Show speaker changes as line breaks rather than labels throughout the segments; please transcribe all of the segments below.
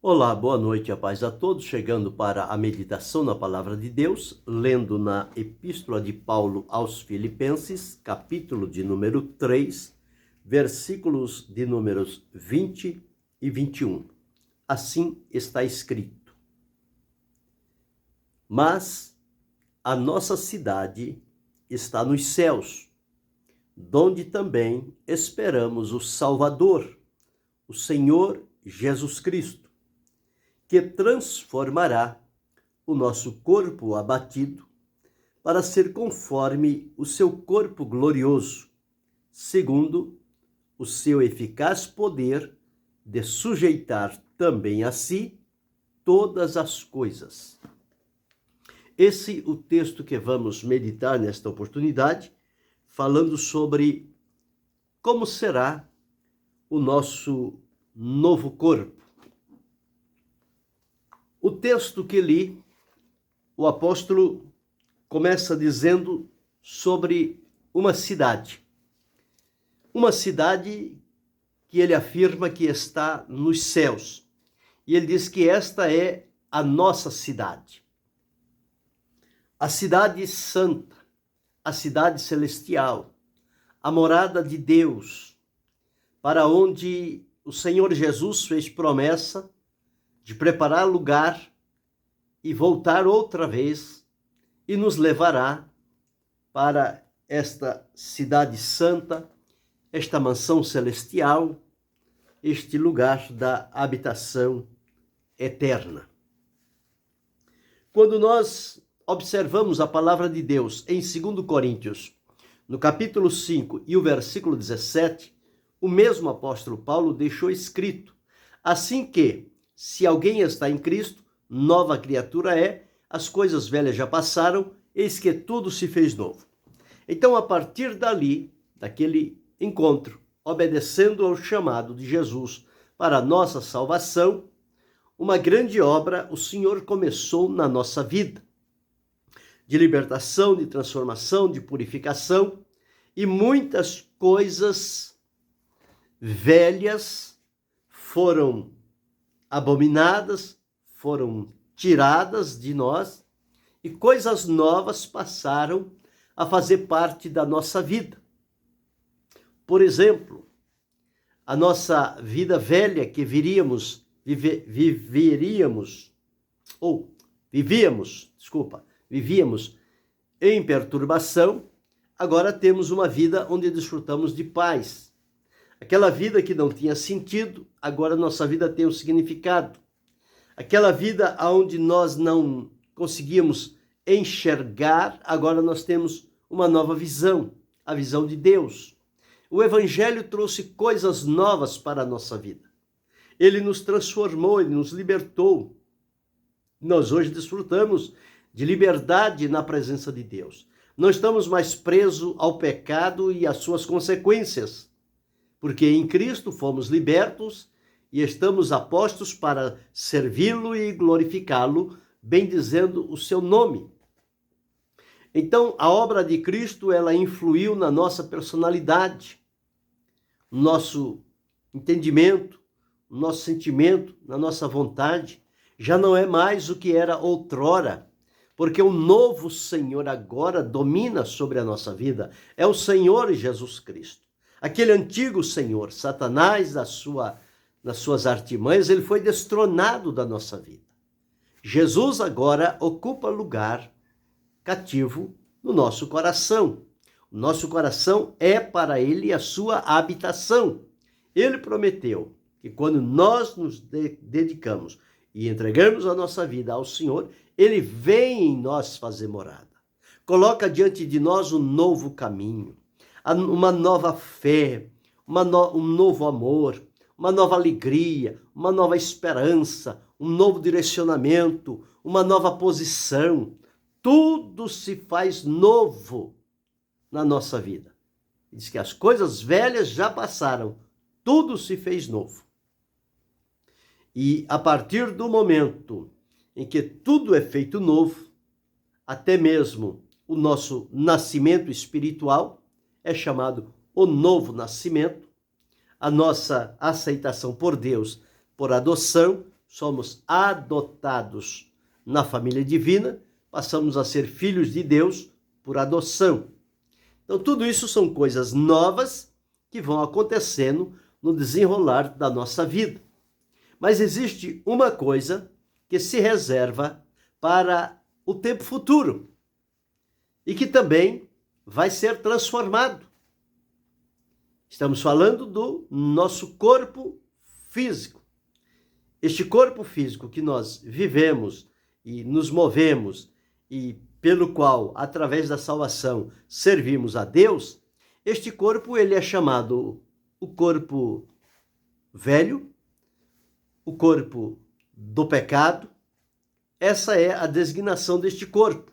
Olá, boa noite, a paz a todos, chegando para a meditação na Palavra de Deus, lendo na Epístola de Paulo aos Filipenses, capítulo de número 3, versículos de números 20 e 21. Assim está escrito: Mas a nossa cidade está nos céus, donde também esperamos o Salvador, o Senhor Jesus Cristo, que transformará o nosso corpo abatido para ser conforme o seu corpo glorioso, segundo o seu eficaz poder de sujeitar também a si todas as coisas. Esse é o texto que vamos meditar nesta oportunidade, falando sobre como será o nosso novo corpo. O texto que li, o apóstolo começa dizendo sobre uma cidade que ele afirma que está nos céus. E ele diz que esta é a nossa cidade. A cidade santa, a cidade celestial, a morada de Deus, para onde o Senhor Jesus fez promessa de preparar lugar e voltar outra vez e nos levará para esta cidade santa, esta mansão celestial, este lugar da habitação eterna. Quando nós observamos a palavra de Deus em 2 Coríntios, no capítulo 5 e o versículo 17, o mesmo apóstolo Paulo deixou escrito: assim que, se alguém está em Cristo, nova criatura é, as coisas velhas já passaram, eis que tudo se fez novo. Então, a partir dali, daquele encontro, obedecendo ao chamado de Jesus para a nossa salvação, uma grande obra o Senhor começou na nossa vida, de libertação, de transformação, de purificação, e muitas coisas velhas foram abominadas, foram tiradas de nós, e coisas novas passaram a fazer parte da nossa vida. Por exemplo, a nossa vida velha que vivíamos em perturbação, agora temos uma vida onde desfrutamos de paz. Aquela vida que não tinha sentido, agora nossa vida tem um significado. Aquela vida onde nós não conseguíamos enxergar, agora nós temos uma nova visão, a visão de Deus. O Evangelho trouxe coisas novas para a nossa vida. Ele nos transformou, ele nos libertou. Nós hoje desfrutamos de liberdade na presença de Deus. Não estamos mais presos ao pecado e às suas consequências, porque em Cristo fomos libertos e estamos apostos para servi-lo e glorificá-lo, bendizendo o seu nome. Então, a obra de Cristo, ela influiu na nossa personalidade, no nosso entendimento, no nosso sentimento, na nossa vontade. Já não é mais o que era outrora, porque o novo Senhor agora domina sobre a nossa vida. É o Senhor Jesus Cristo. Aquele antigo Senhor, Satanás, nas suas artimanhas, ele foi destronado da nossa vida. Jesus agora ocupa lugar cativo no nosso coração. O nosso coração é para ele a sua habitação. Ele prometeu que quando nós nos dedicamos e entregamos a nossa vida ao Senhor, ele vem em nós fazer morada. Coloca diante de nós um novo caminho, uma nova fé, um novo amor, uma nova alegria, uma nova esperança, um novo direcionamento, uma nova posição. Tudo se faz novo na nossa vida. Diz que as coisas velhas já passaram, tudo se fez novo. E a partir do momento em que tudo é feito novo, até mesmo o nosso nascimento espiritual é chamado o novo nascimento, a nossa aceitação por Deus por adoção, somos adotados na família divina, passamos a ser filhos de Deus por adoção. Então, tudo isso são coisas novas que vão acontecendo no desenrolar da nossa vida. Mas existe uma coisa que se reserva para o tempo futuro e que também vai ser transformado. Estamos falando do nosso corpo físico. Este corpo físico que nós vivemos e nos movemos e pelo qual, através da salvação, servimos a Deus, este corpo ele é chamado o corpo velho, o corpo do pecado. Essa é a designação deste corpo,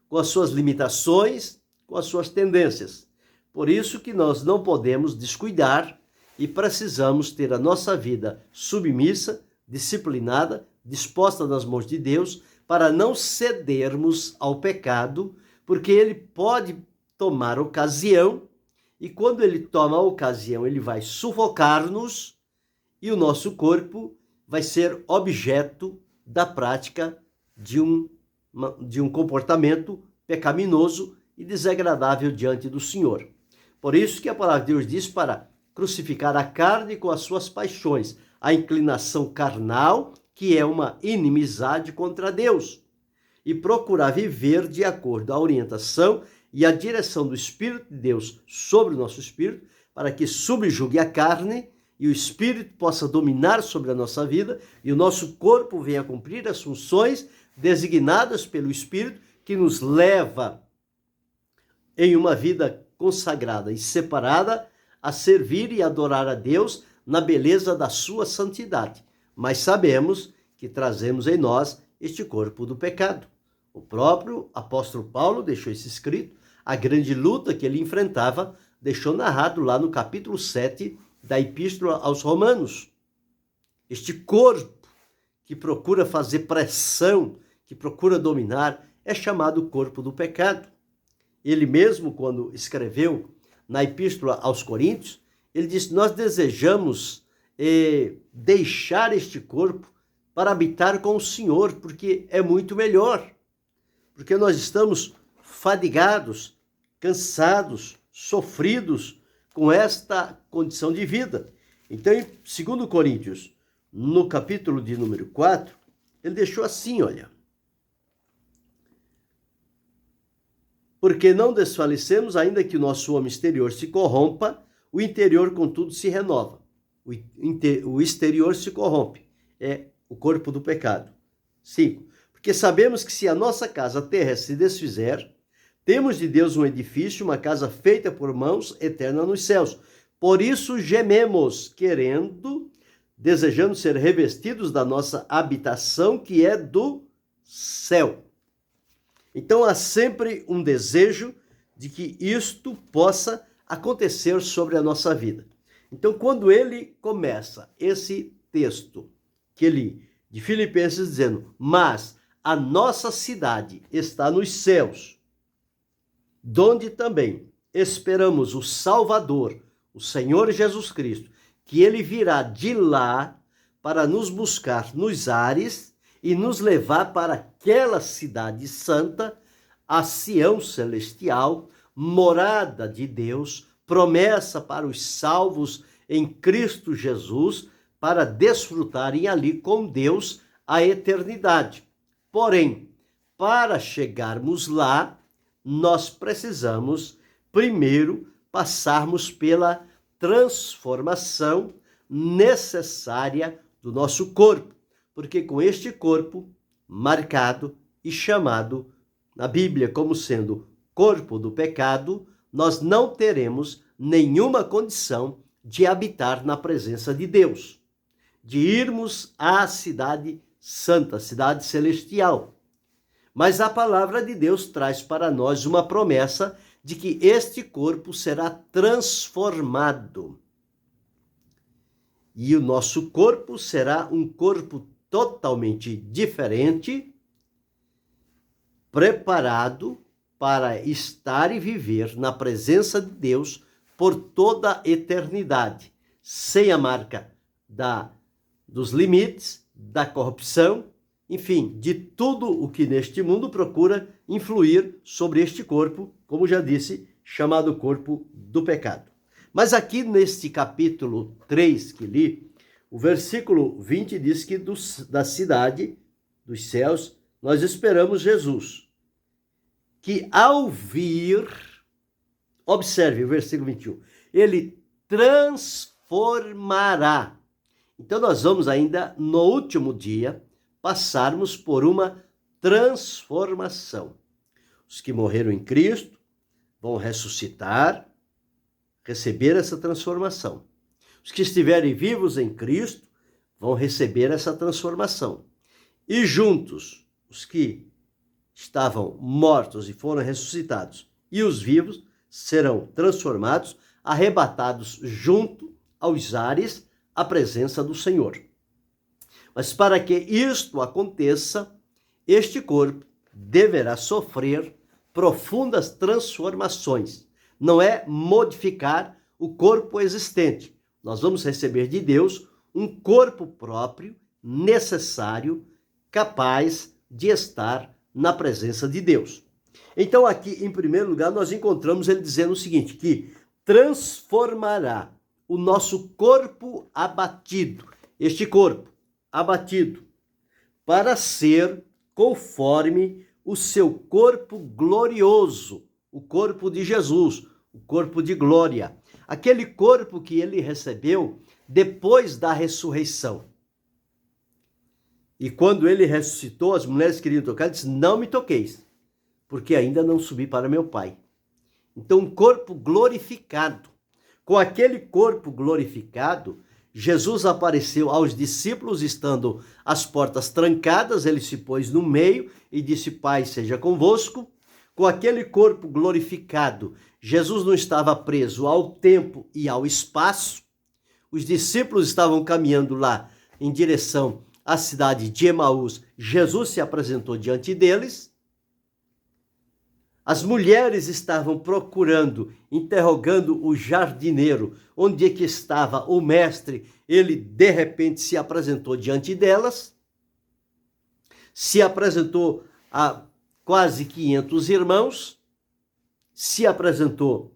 com as suas limitações, com as suas tendências. Por isso que nós não podemos descuidar e precisamos ter a nossa vida submissa, disciplinada, disposta nas mãos de Deus, para não cedermos ao pecado, porque ele pode tomar ocasião, e quando ele toma a ocasião, ele vai sufocar-nos, e o nosso corpo vai ser objeto da prática de um comportamento pecaminoso e desagradável diante do Senhor. Por isso que a palavra de Deus diz para crucificar a carne com as suas paixões, a inclinação carnal, que é uma inimizade contra Deus, e procurar viver de acordo com a orientação e a direção do Espírito de Deus sobre o nosso espírito, para que subjugue a carne e o Espírito possa dominar sobre a nossa vida e o nosso corpo venha cumprir as funções designadas pelo Espírito, que nos leva em uma vida consagrada e separada a servir e adorar a Deus na beleza da sua santidade. Mas sabemos que trazemos em nós este corpo do pecado. O próprio apóstolo Paulo deixou isso escrito, a grande luta que ele enfrentava, deixou narrado lá no capítulo 7 da Epístola aos Romanos. Este corpo que procura fazer pressão, que procura dominar, é chamado corpo do pecado. Ele mesmo, quando escreveu na Epístola aos Coríntios, ele disse: nós desejamos deixar este corpo para habitar com o Senhor, porque é muito melhor. Porque nós estamos fadigados, cansados, sofridos com esta condição de vida. Então, em 2 Coríntios, no capítulo de número 4, ele deixou assim, olha. Porque não desfalecemos, ainda que o nosso homem exterior se corrompa, o interior, contudo, se renova. O exterior se corrompe. É o corpo do pecado. 5. Porque sabemos que se a nossa casa terrestre se desfizer, temos de Deus um edifício, uma casa feita por mãos, eterna nos céus. Por isso gememos, desejando ser revestidos da nossa habitação, que é do céu. Então há sempre um desejo de que isto possa acontecer sobre a nossa vida. Então, quando ele começa esse texto que li de Filipenses dizendo: mas a nossa cidade está nos céus, donde também esperamos o Salvador, o Senhor Jesus Cristo, que ele virá de lá para nos buscar nos ares e nos levar para aquela cidade santa, a Sião celestial, morada de Deus, promessa para os salvos em Cristo Jesus, para desfrutarem ali com Deus a eternidade. Porém, para chegarmos lá, nós precisamos primeiro passarmos pela transformação necessária do nosso corpo, porque com este corpo marcado e chamado na Bíblia como sendo corpo do pecado, nós não teremos nenhuma condição de habitar na presença de Deus, de irmos à cidade santa, cidade celestial. Mas a palavra de Deus traz para nós uma promessa de que este corpo será transformado. E o nosso corpo será um corpo totalmente diferente, preparado para estar e viver na presença de Deus por toda a eternidade, sem a marca dos limites, da corrupção, enfim, de tudo o que neste mundo procura influir sobre este corpo, como já disse, chamado corpo do pecado. Mas aqui neste capítulo 3 que li, o versículo 20 diz que da cidade, dos céus, nós esperamos Jesus, que ao vir, observe o versículo 21, ele transformará. Então nós vamos ainda no último dia passarmos por uma transformação. Os que morreram em Cristo vão ressuscitar, receber essa transformação. Os que estiverem vivos em Cristo vão receber essa transformação. E juntos, os que estavam mortos e foram ressuscitados e os vivos serão transformados, arrebatados junto aos ares à presença do Senhor. Mas para que isto aconteça, este corpo deverá sofrer profundas transformações. Não é modificar o corpo existente. Nós vamos receber de Deus um corpo próprio, necessário, capaz de estar na presença de Deus. Então aqui, em primeiro lugar, nós encontramos ele dizendo o seguinte, que transformará o nosso corpo abatido, este corpo abatido, para ser conforme o seu corpo glorioso, o corpo de Jesus, o corpo de glória, aquele corpo que ele recebeu depois da ressurreição. E quando ele ressuscitou, as mulheres queriam tocar, ele disse, não me toqueis, porque ainda não subi para meu Pai. Então, um corpo glorificado. Com aquele corpo glorificado, Jesus apareceu aos discípulos, estando as portas trancadas, ele se pôs no meio e disse, Pai, seja convosco. Com aquele corpo glorificado, Jesus não estava preso ao tempo e ao espaço. Os discípulos estavam caminhando lá em direção à cidade de Emaús. Jesus se apresentou diante deles. As mulheres estavam procurando, interrogando o jardineiro, onde é que estava o mestre. Ele, de repente, se apresentou diante delas, se apresentou a quase 500 irmãos, se apresentou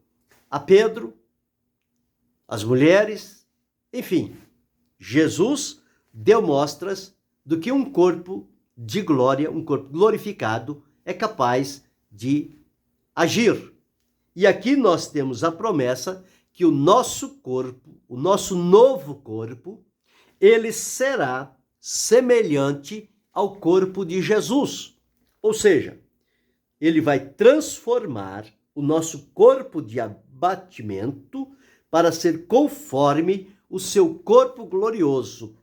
a Pedro, as mulheres, enfim, Jesus deu mostras do que um corpo de glória, um corpo glorificado, é capaz de agir. E aqui nós temos a promessa que o nosso corpo, o nosso novo corpo, ele será semelhante ao corpo de Jesus. Ou seja, ele vai transformar o nosso corpo de abatimento para ser conforme o seu corpo glorioso,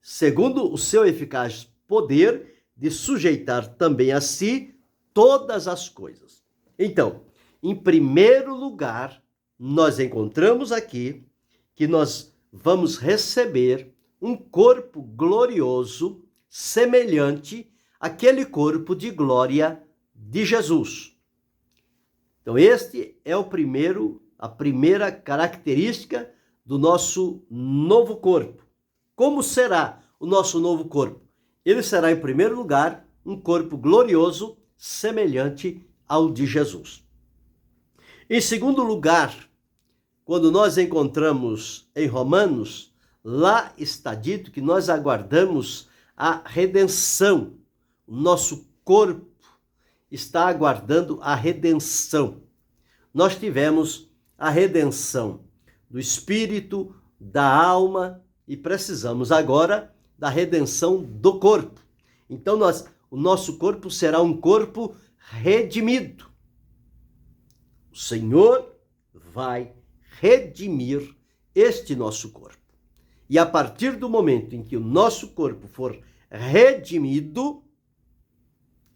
segundo o seu eficaz poder de sujeitar também a si todas as coisas. Então, em primeiro lugar, nós encontramos aqui que nós vamos receber um corpo glorioso semelhante àquele corpo de glória de Jesus. Então, este é a primeira característica do nosso novo corpo. Como será o nosso novo corpo? Ele será, em primeiro lugar, um corpo glorioso semelhante ao de Jesus. Em segundo lugar, quando nós encontramos em Romanos, lá está dito que nós aguardamos a redenção. O nosso corpo está aguardando a redenção. Nós tivemos a redenção do espírito, da alma e precisamos agora da redenção do corpo. Então o nosso corpo será um corpo redimido. O Senhor vai redimir este nosso corpo. E a partir do momento em que o nosso corpo for redimido,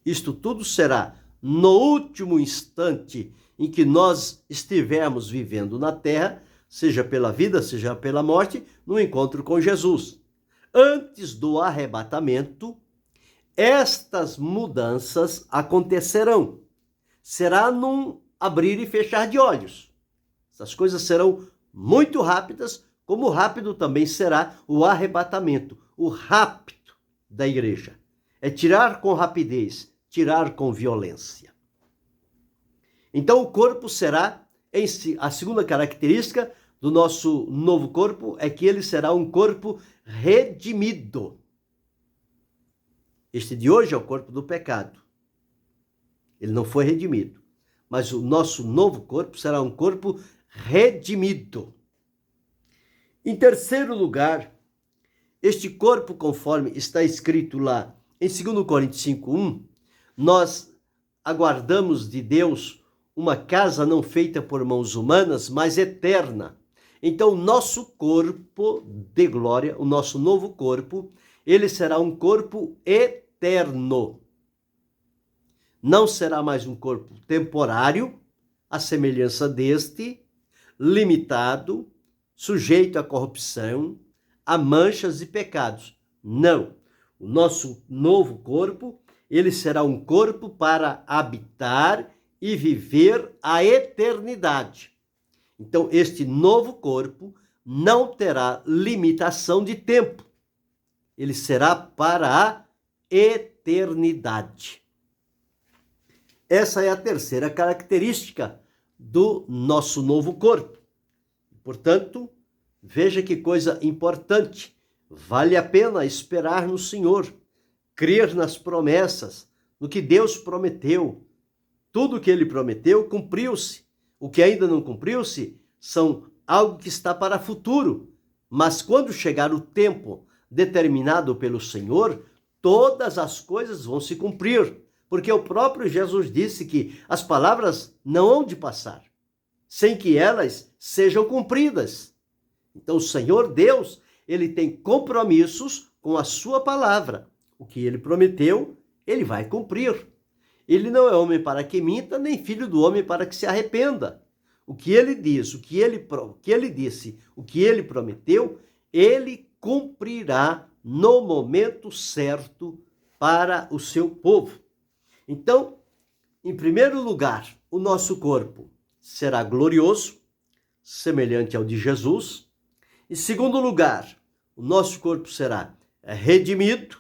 isto tudo será no último instante em que nós estivermos vivendo na terra, seja pela vida, seja pela morte, no encontro com Jesus. Antes do arrebatamento, estas mudanças acontecerão. Será num abrir e fechar de olhos. Essas coisas serão muito rápidas, como rápido também será o arrebatamento, o rapto da igreja. É tirar com rapidez, tirar com violência. Então o corpo será, a segunda característica do nosso novo corpo é que ele será um corpo redimido. Este de hoje é o corpo do pecado. Ele não foi redimido. Mas o nosso novo corpo será um corpo redimido. Em terceiro lugar, este corpo, conforme está escrito lá em 2 Coríntios 5:1, nós aguardamos de Deus uma casa não feita por mãos humanas, mas eterna. Então, o nosso corpo de glória, o nosso novo corpo, ele será um corpo eterno. Não será mais um corpo temporário, à semelhança deste, limitado, sujeito à corrupção, a manchas e pecados. Não. O nosso novo corpo, ele será um corpo para habitar e viver a eternidade. Então, este novo corpo não terá limitação de tempo. Ele será para a eternidade. Essa é a terceira característica do nosso novo corpo. Portanto, veja que coisa importante. Vale a pena esperar no Senhor, crer nas promessas, no que Deus prometeu. Tudo o que ele prometeu cumpriu-se. O que ainda não cumpriu-se são algo que está para futuro. Mas quando chegar o tempo determinado pelo Senhor, todas as coisas vão se cumprir. Porque o próprio Jesus disse que as palavras não hão de passar, sem que elas sejam cumpridas. Então o Senhor Deus, ele tem compromissos com a sua palavra. O que ele prometeu, ele vai cumprir. Ele não é homem para que minta, nem filho do homem para que se arrependa. O que ele diz, o que ele disse, o que ele prometeu, ele cumprirá no momento certo para o seu povo. Então, em primeiro lugar, o nosso corpo será glorioso, semelhante ao de Jesus. Em segundo lugar, o nosso corpo será redimido,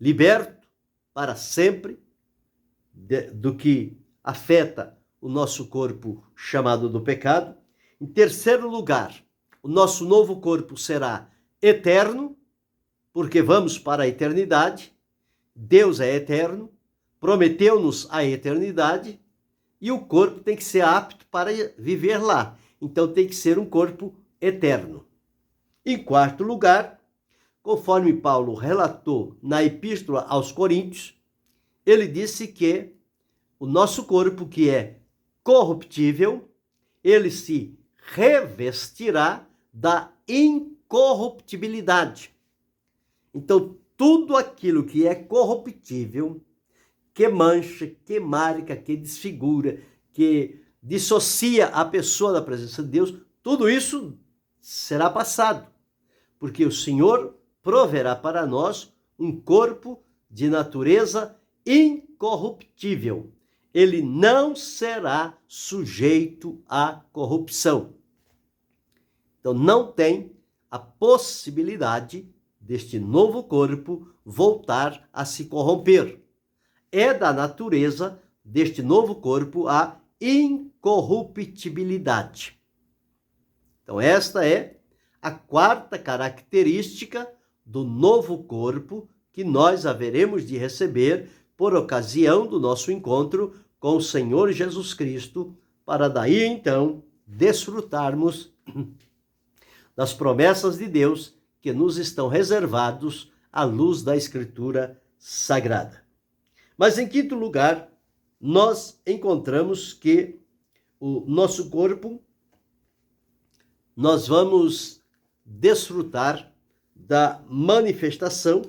liberto para sempre do que afeta o nosso corpo chamado do pecado. Em terceiro lugar, o nosso novo corpo será eterno, porque vamos para a eternidade. Deus é eterno, prometeu-nos a eternidade e o corpo tem que ser apto para viver lá. Então tem que ser um corpo eterno. Em quarto lugar, conforme Paulo relatou na Epístola aos Coríntios, ele disse que o nosso corpo, que é corruptível, ele se revestirá da incorruptibilidade. Então, tudo aquilo que é corruptível, que mancha, que marca, que desfigura, que dissocia a pessoa da presença de Deus, tudo isso será passado, porque o Senhor proverá para nós um corpo de natureza incorruptível. Ele não será sujeito à corrupção. Então, não tem a possibilidade deste novo corpo voltar a se corromper. É da natureza deste novo corpo a incorruptibilidade. Então, esta é a quarta característica do novo corpo que nós haveremos de receber por ocasião do nosso encontro com o Senhor Jesus Cristo, para daí então desfrutarmos das promessas de Deus que nos estão reservados à luz da Escritura Sagrada. Mas em quinto lugar, nós encontramos que o nosso corpo, nós vamos desfrutar da manifestação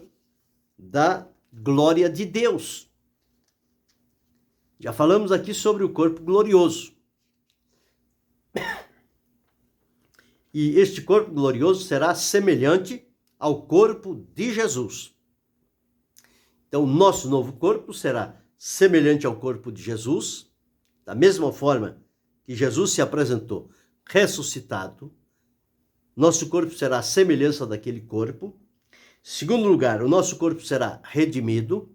da glória de Deus. Já falamos aqui sobre o corpo glorioso. E este corpo glorioso será semelhante ao corpo de Jesus. Então, o nosso novo corpo será semelhante ao corpo de Jesus, da mesma forma que Jesus se apresentou ressuscitado. Nosso corpo será a semelhança daquele corpo. Segundo lugar, o nosso corpo será redimido.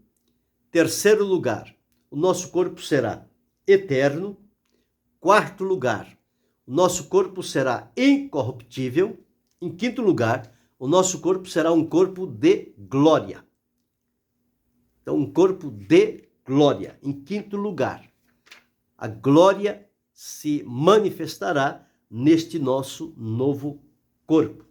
Terceiro lugar, o nosso corpo será eterno. Quarto lugar, o nosso corpo será incorruptível. Em quinto lugar, o nosso corpo será um corpo de glória. Então, um corpo de glória. Em quinto lugar, a glória se manifestará neste nosso novo corpo.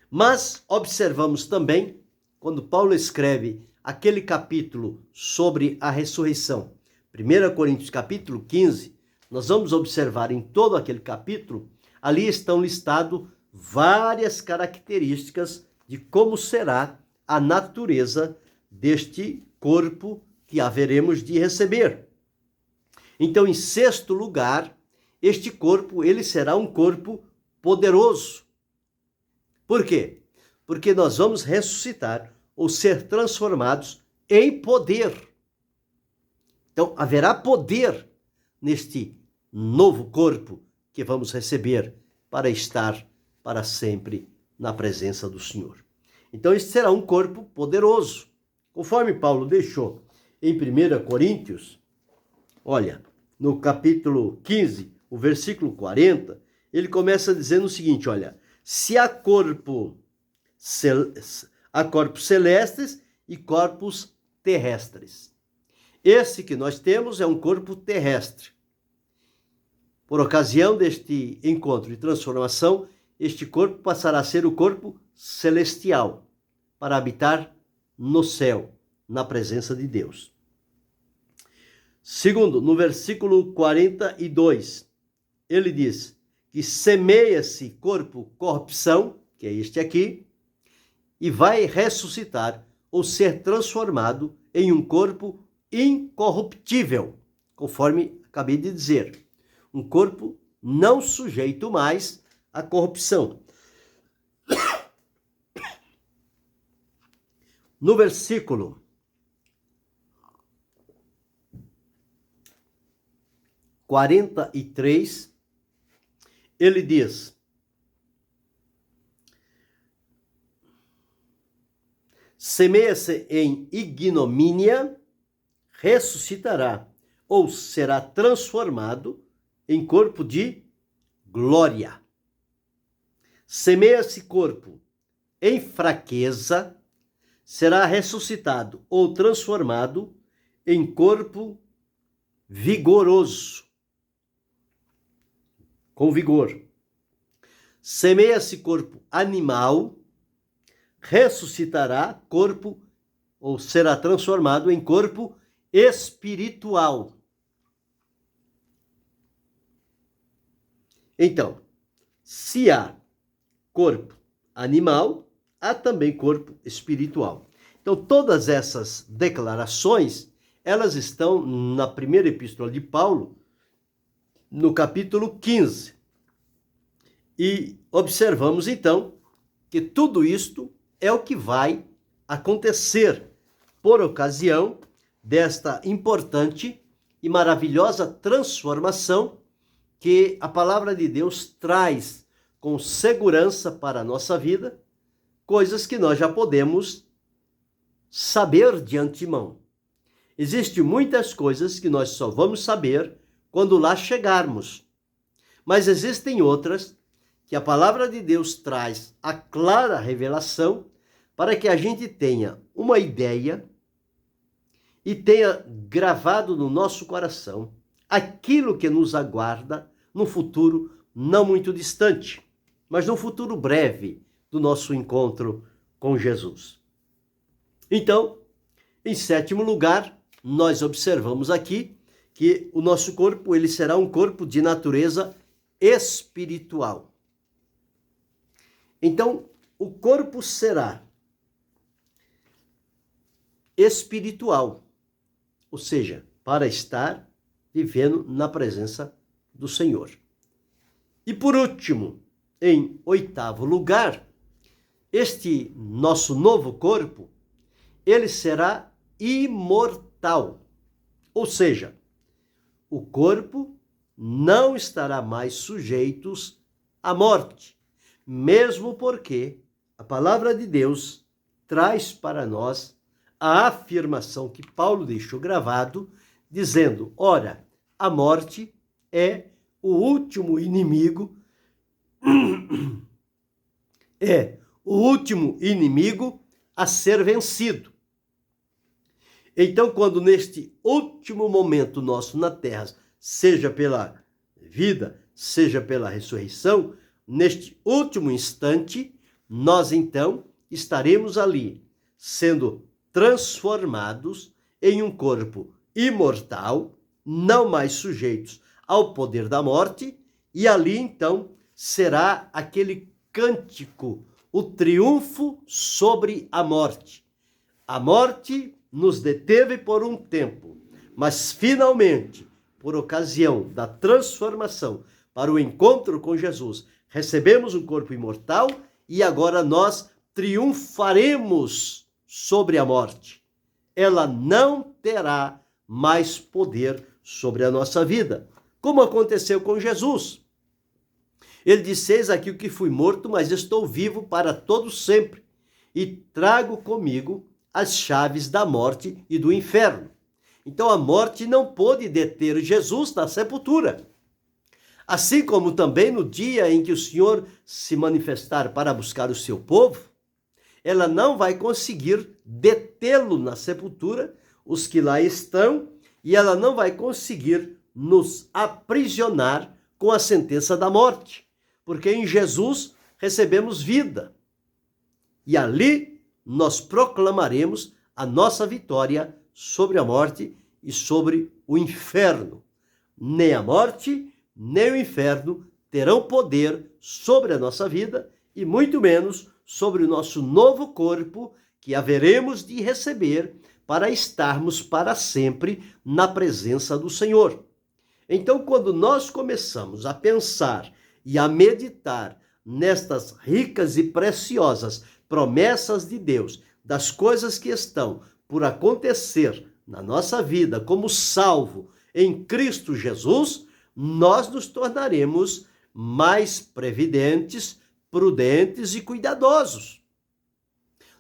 Mas observamos também, quando Paulo escreve aquele capítulo sobre a ressurreição, 1 Coríntios capítulo 15, nós vamos observar em todo aquele capítulo, ali estão listadas várias características de como será a natureza deste corpo que haveremos de receber. Então, em sexto lugar, este corpo, ele será um corpo poderoso. Por quê? Porque nós vamos ressuscitar ou ser transformados em poder. Então, haverá poder neste novo corpo que vamos receber para estar para sempre na presença do Senhor. Então, este será um corpo poderoso. Conforme Paulo deixou em 1 Coríntios, olha, no capítulo 15, o versículo 40, ele começa dizendo o seguinte, olha, se há corpos celestes e corpos terrestres. Esse que nós temos é um corpo terrestre. Por ocasião deste encontro de transformação, este corpo passará a ser o corpo celestial, para habitar no céu, na presença de Deus. Segundo, no versículo 42, ele diz que semeia-se corpo corrupção, que é este aqui, e vai ressuscitar ou ser transformado em um corpo incorruptível, conforme acabei de dizer. Um corpo não sujeito mais à corrupção. No versículo 43, ele diz: semeia-se em ignomínia, ressuscitará, ou será transformado em corpo de glória. Semeia-se corpo em fraqueza, será ressuscitado ou transformado em corpo vigoroso, com vigor. Semeia-se corpo animal, ressuscitará corpo ou será transformado em corpo espiritual. Então, se há corpo animal, há também corpo espiritual. Então, todas essas declarações, elas estão na primeira epístola de Paulo, no capítulo 15. E observamos, então, que tudo isto é o que vai acontecer por ocasião desta importante e maravilhosa transformação que a palavra de Deus traz com segurança para a nossa vida, coisas que nós já podemos saber de antemão. Existem muitas coisas que nós só vamos saber quando lá chegarmos, mas existem outras que a palavra de Deus traz a clara revelação para que a gente tenha uma ideia e tenha gravado no nosso coração aquilo que nos aguarda no futuro não muito distante, mas no futuro breve do nosso encontro com Jesus. Então, em sétimo lugar, nós observamos aqui que o nosso corpo, ele será um corpo de natureza espiritual. Então, o corpo será espiritual, ou seja, para estar vivendo na presença do Senhor. E por último, em oitavo lugar, este nosso novo corpo, ele será imortal, ou seja, o corpo não estará mais sujeito à morte, mesmo porque a palavra de Deus traz para nós a afirmação que Paulo deixou gravado, dizendo: ora, a morte é o último inimigo, é o último inimigo a ser vencido. Então, quando neste último momento nosso na terra, seja pela vida, seja pela ressurreição, neste último instante, nós então estaremos ali, sendo transformados em um corpo imortal, não mais sujeitos ao poder da morte, e ali então será aquele cântico, o triunfo sobre a morte. A morte nos deteve por um tempo, mas finalmente, por ocasião da transformação para o encontro com Jesus, recebemos um corpo imortal e agora nós triunfaremos sobre a morte. Ela não terá mais poder sobre a nossa vida, como aconteceu com Jesus. Ele disse: eis aqui o que fui morto, mas estou vivo para todo sempre, e trago comigo as chaves da morte e do inferno. Então a morte não pôde deter Jesus na sepultura. Assim como também no dia em que o Senhor se manifestar para buscar o seu povo, ela não vai conseguir detê-lo na sepultura, os que lá estão, e ela não vai conseguir nos aprisionar com a sentença da morte, porque em Jesus recebemos vida. E ali nós proclamaremos a nossa vitória sobre a morte e sobre o inferno. Nem a morte, nem o inferno terão poder sobre a nossa vida e muito menos sobre o nosso novo corpo que haveremos de receber para estarmos para sempre na presença do Senhor. Então, quando nós começamos a pensar e a meditar nestas ricas e preciosas promessas de Deus, das coisas que estão por acontecer na nossa vida como salvo em Cristo Jesus, nós nos tornaremos mais previdentes, prudentes e cuidadosos.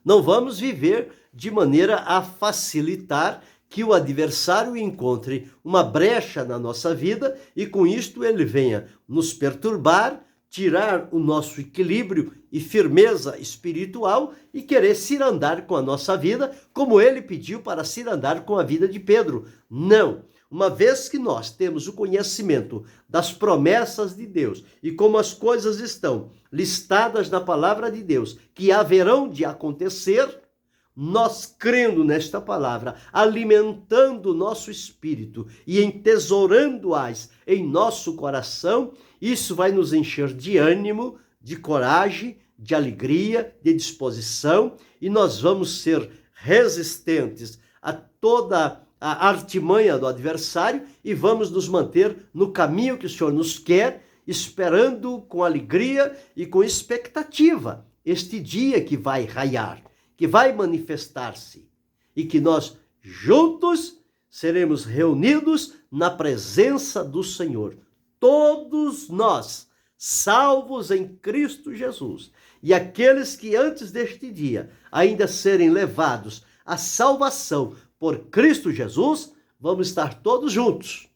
Não vamos viver de maneira a facilitar que o adversário encontre uma brecha na nossa vida e com isto ele venha nos perturbar, tirar o nosso equilíbrio e firmeza espiritual e querer cirandar com a nossa vida, como ele pediu para cirandar com a vida de Pedro. Não. Uma vez que nós temos o conhecimento das promessas de Deus e como as coisas estão listadas na palavra de Deus, que haverão de acontecer, nós crendo nesta palavra, alimentando o nosso espírito e entesourando-as em nosso coração, isso vai nos encher de ânimo, de coragem, de alegria, de disposição, e nós vamos ser resistentes a toda a artimanha do adversário e vamos nos manter no caminho que o Senhor nos quer, esperando com alegria e com expectativa este dia que vai raiar, que vai manifestar-se e que nós juntos seremos reunidos na presença do Senhor. Todos nós, salvos em Cristo Jesus, e aqueles que antes deste dia ainda serem levados à salvação por Cristo Jesus, vamos estar todos juntos.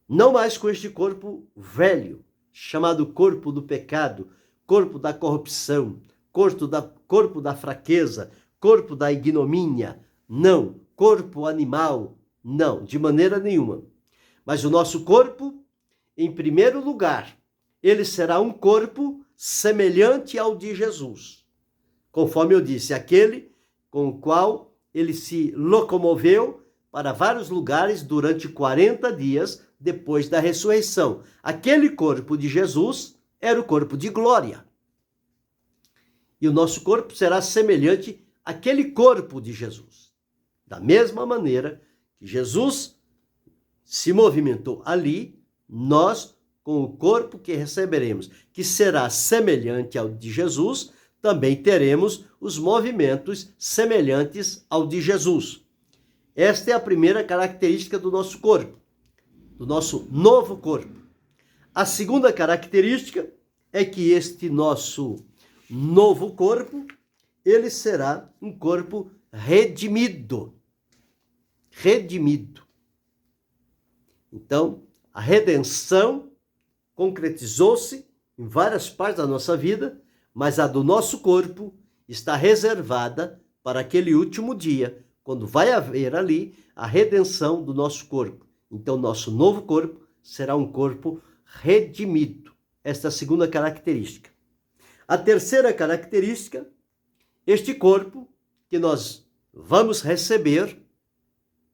Não mais com este corpo velho, chamado corpo do pecado, corpo da corrupção, corpo da fraqueza, corpo da ignomínia. Não, corpo animal, não, de maneira nenhuma. Mas o nosso corpo, em primeiro lugar, ele será um corpo semelhante ao de Jesus. Conforme eu disse, aquele com o qual ele se locomoveu para vários lugares durante 40 dias depois da ressurreição. Aquele corpo de Jesus era o corpo de glória. E o nosso corpo será semelhante àquele corpo de Jesus. Da mesma maneira que Jesus se movimentou ali, nós, com o corpo que receberemos, que será semelhante ao de Jesus, também teremos os movimentos semelhantes ao de Jesus. Esta é a primeira característica do nosso corpo, do nosso novo corpo. A segunda característica é que este nosso novo corpo, ele será um corpo redimido. Redimido. Então, a redenção concretizou-se em várias partes da nossa vida, mas a do nosso corpo está reservada para aquele último dia, quando vai haver ali a redenção do nosso corpo. Então, nosso novo corpo será um corpo redimido. Esta é a segunda característica. A terceira característica, este corpo que nós vamos receber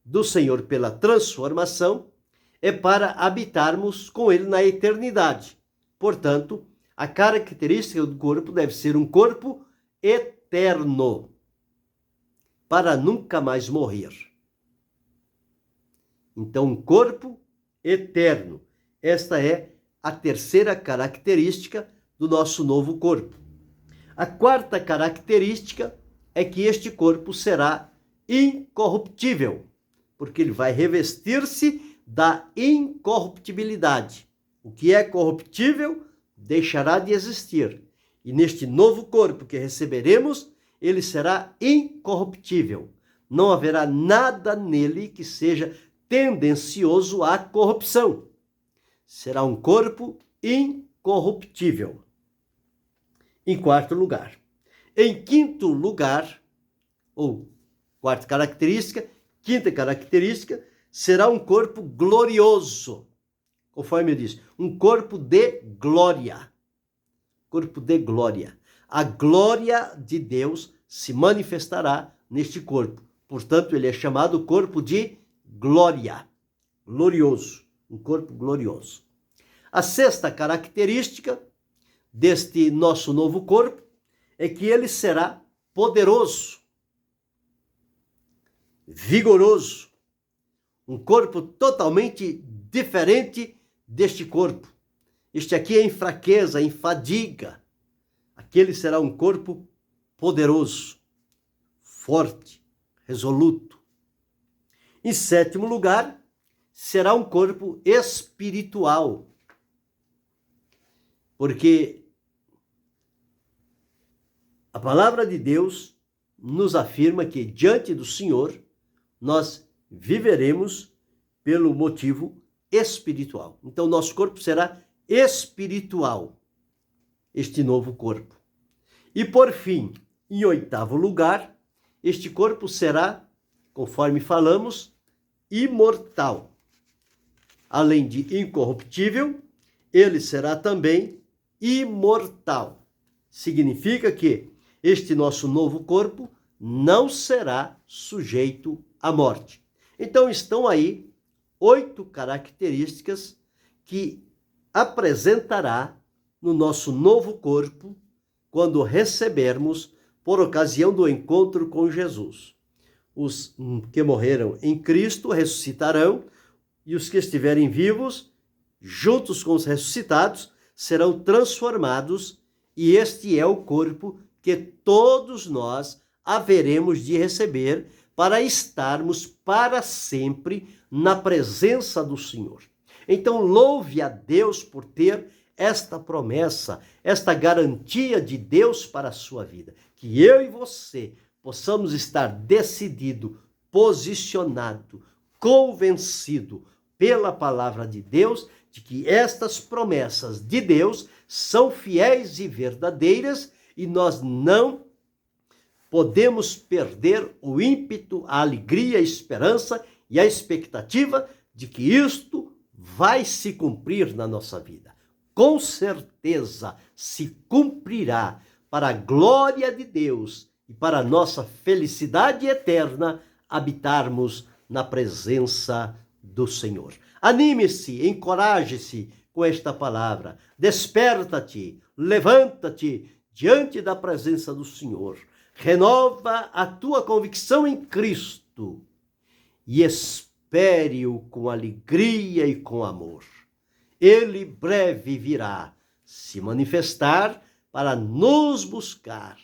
do Senhor pela transformação, é para habitarmos com Ele na eternidade. Portanto, a característica do corpo deve ser um corpo eterno, para nunca mais morrer. Então, um corpo eterno. Esta é a terceira característica do nosso novo corpo. A quarta característica é que este corpo será incorruptível, porque ele vai revestir-se da incorruptibilidade. O que é corruptível deixará de existir. E neste novo corpo que receberemos, ele será incorruptível. Não haverá nada nele que seja tendencioso à corrupção. Será um corpo incorruptível. Em quarto lugar. Em quinto lugar, ou quarta característica, quinta característica, será um corpo glorioso. Conforme eu disse, um corpo de glória. Corpo de glória. A glória de Deus se manifestará neste corpo. Portanto, ele é chamado corpo de glória. Glorioso. Um corpo glorioso. A sexta característica deste nosso novo corpo é que ele será poderoso, vigoroso, um corpo totalmente diferente deste corpo. Este aqui é em fraqueza, em fadiga. Aquele será um corpo poderoso, forte, resoluto. Em sétimo lugar, será um corpo espiritual, porque a palavra de Deus nos afirma que diante do Senhor nós viveremos pelo motivo espiritual. Então, nosso corpo será espiritual, este novo corpo. E por fim, em oitavo lugar, este corpo será, conforme falamos, imortal. Além de incorruptível, ele será também imortal. Significa que este nosso novo corpo não será sujeito à morte. Então estão aí 8 características que apresentará no nosso novo corpo quando recebermos por ocasião do encontro com Jesus. Os que morreram em Cristo ressuscitarão e os que estiverem vivos, juntos com os ressuscitados, serão transformados, e este é o corpo que todos nós haveremos de receber para estarmos para sempre na presença do Senhor. Então, louve a Deus por ter esta promessa, esta garantia de Deus para a sua vida. Que eu e você possamos estar decidido, posicionado, convencido pela palavra de Deus de que estas promessas de Deus são fiéis e verdadeiras e nós não podemos perder o ímpeto, a alegria, a esperança e a expectativa de que isto vai se cumprir na nossa vida. Com certeza se cumprirá para a glória de Deus e para a nossa felicidade eterna habitarmos na presença do Senhor. Anime-se, encoraje-se com esta palavra. Desperta-te, levanta-te diante da presença do Senhor. Renova a tua convicção em Cristo e espere-o com alegria e com amor. Ele breve virá se manifestar para nos buscar.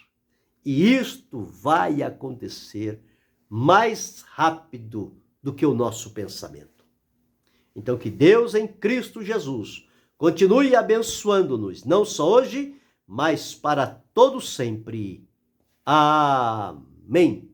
E isto vai acontecer mais rápido do que o nosso pensamento. Então, que Deus em Cristo Jesus continue abençoando-nos, não só hoje, mas para todo sempre. Amém.